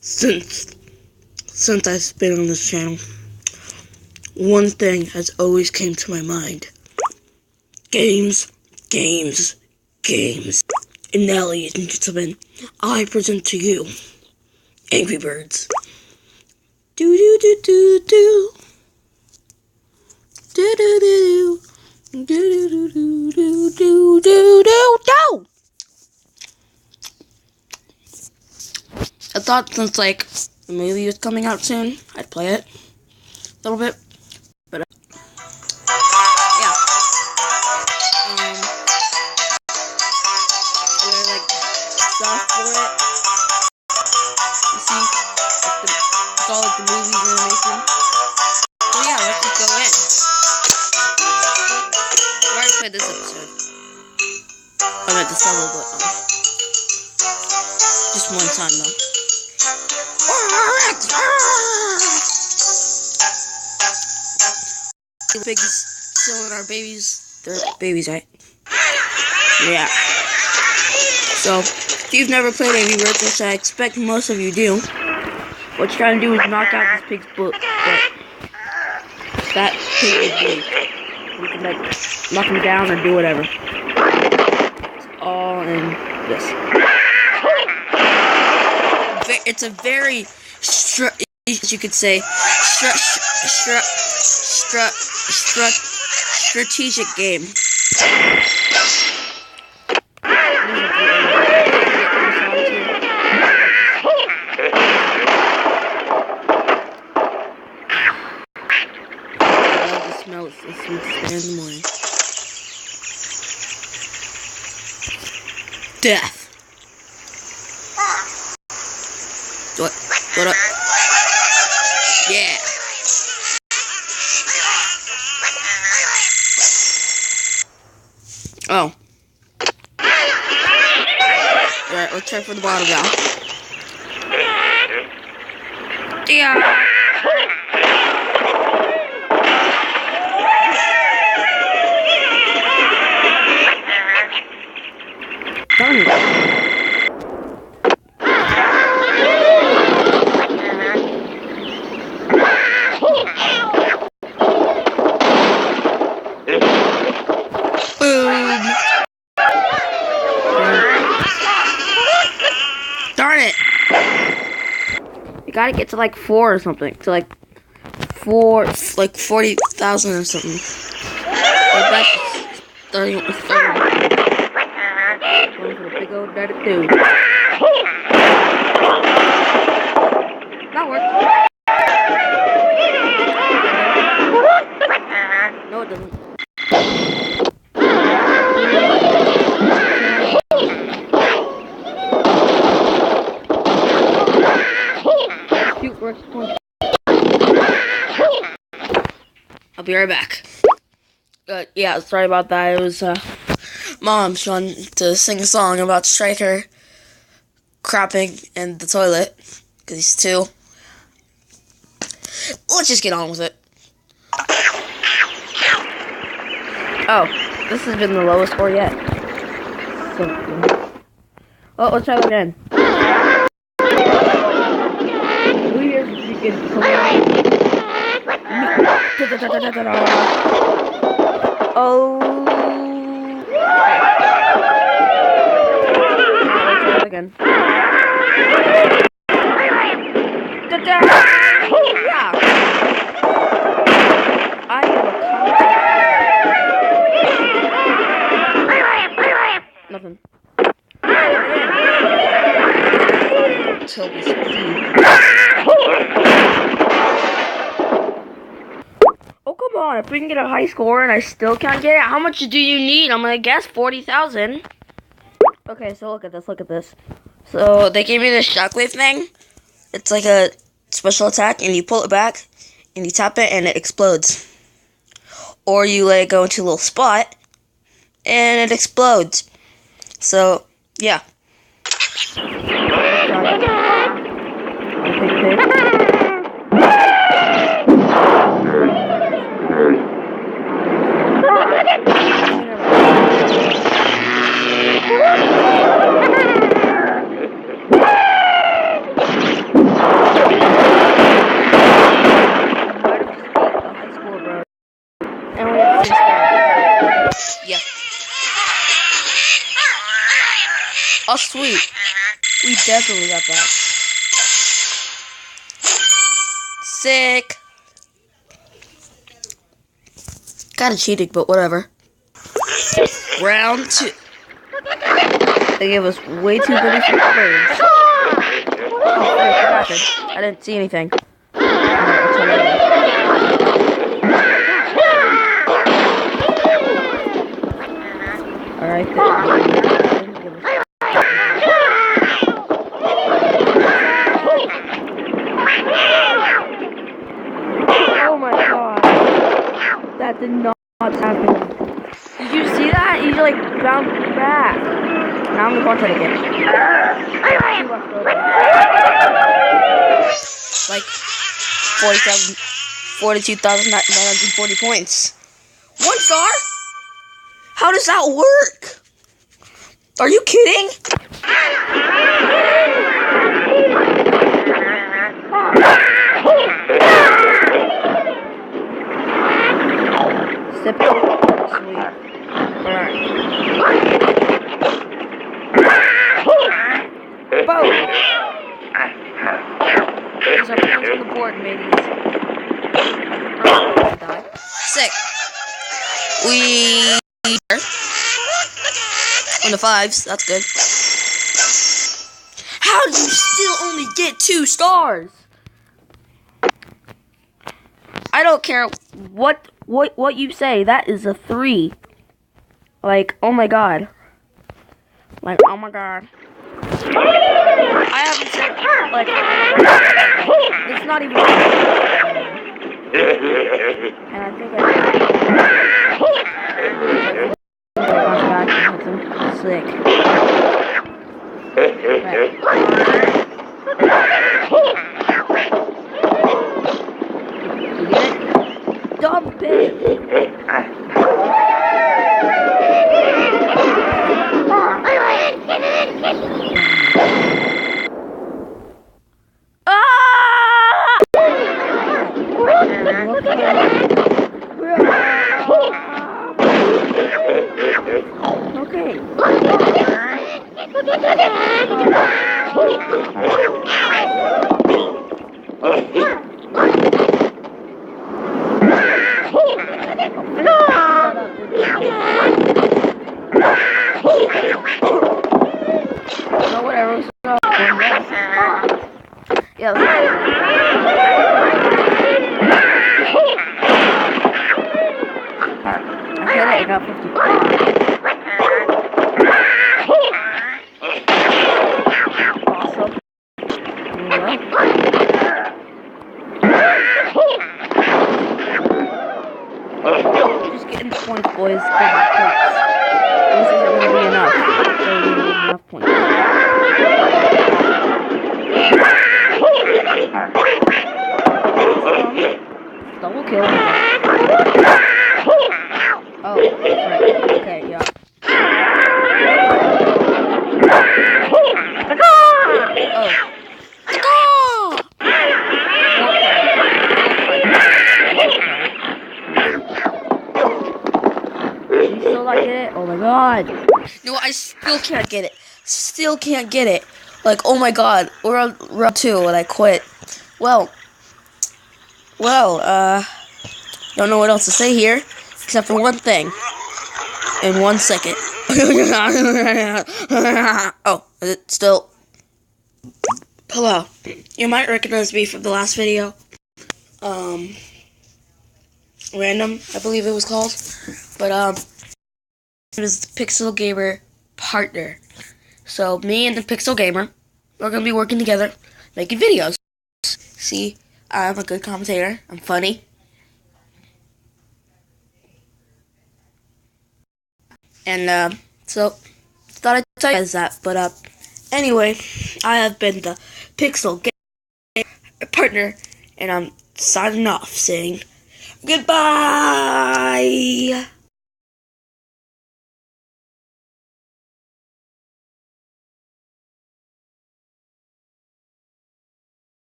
Since I've been on this channel, one thing has always came to my mind. Games, games, games. And now, ladies and gentlemen, I present to you Angry Birds. Do do do do do. Do do do do. Do do do do do do do do. I thought since like the movie was coming out soon, I'd play it a little bit, but yeah. There's like stuff for it. You see, like it's all like the movie's animation. So yeah, let's just go in. I already played this episode. I'm at the solo, but just one time though. The pigs stealing our babies. They're babies, right? Yeah. So, if you've never played Angry Birds, which I expect most of you do, what you're trying to do is knock out this pig's butt. That pig is big. You can like knock him down or do whatever. It's all in this. It's a very as you could say, strategic game. I love the smell. It's the sweetest in the morning. Death. What up? Yeah. Oh. Alright, let's try for the bottom now. Yeah. Darn it. Darn it! You gotta get to like 4 or something. To like 40,000 or something. Like that's starting with 30. Going for the big old daddy dude. That worked. No, it doesn't. I'll be right back. Yeah, sorry about that. It was Mom's trying to sing a song about Striker crapping in the toilet because he's 2. Let's just get on with it. Oh, this has been the lowest score yet. Oh, let's try it again. Who here's the freaking Oh. Let's try it again. Yeah. I am a nothing. Until we succeed. Oh, come on. If we can get a high score and I still can't get it, how much do you need? I'm gonna guess 40,000. Okay, so look at this. So, they gave me this shockwave thing. It's like a special attack, and you pull it back, and you tap it, and it explodes. Or you let it go into a little spot, and it explodes. So, yeah. Oh, sweet. We definitely got that. Sick. Kinda cheating, but whatever. Round 2. They gave us way too many birds. Oh, wait, what happened? I didn't see anything. Alright, oh my god. That did not happen. Did you see that? He like bounced back. Now I'm gonna watch that again. Like 42,940 points. 1 star? How does that work? Are you kidding? Sip it. Sweet. Alright. Boom! There's our points on the board, mateys. Oh, die. Sick. We on the 5s, that's good. How did you still only get 2 stars? I don't care what you say, that is a 3. Like, oh my god. Like, oh my god. I haven't said, like, it's not even. And I think sick. You get it? Dump it! Okay. No, whatever. Yeah. I hit it. I got 50. Awesome. Just getting the points, boys. Getting the points. This isn't going to be enough. So we need enough points. Double kill. Oh, right. Okay, yeah. Oh. You still not get it? Oh my god. No, I still can't get it. Still can't get it. Like, oh my god. We're on round 2 and I quit. Well, don't know what else to say here, except for one thing. In 1 second. Oh, is it still? Hello. You might recognize me from the last video. Random, I believe it was called. But, it was the Pixel Gamer partner. So, me and the Pixel Gamer, we're gonna be working together, making videos. See, I'm a good commentator. I'm funny. And, so, thought I'd tell you guys that. But, anyway, I have been the Pixel Gamer partner, and I'm signing off saying goodbye.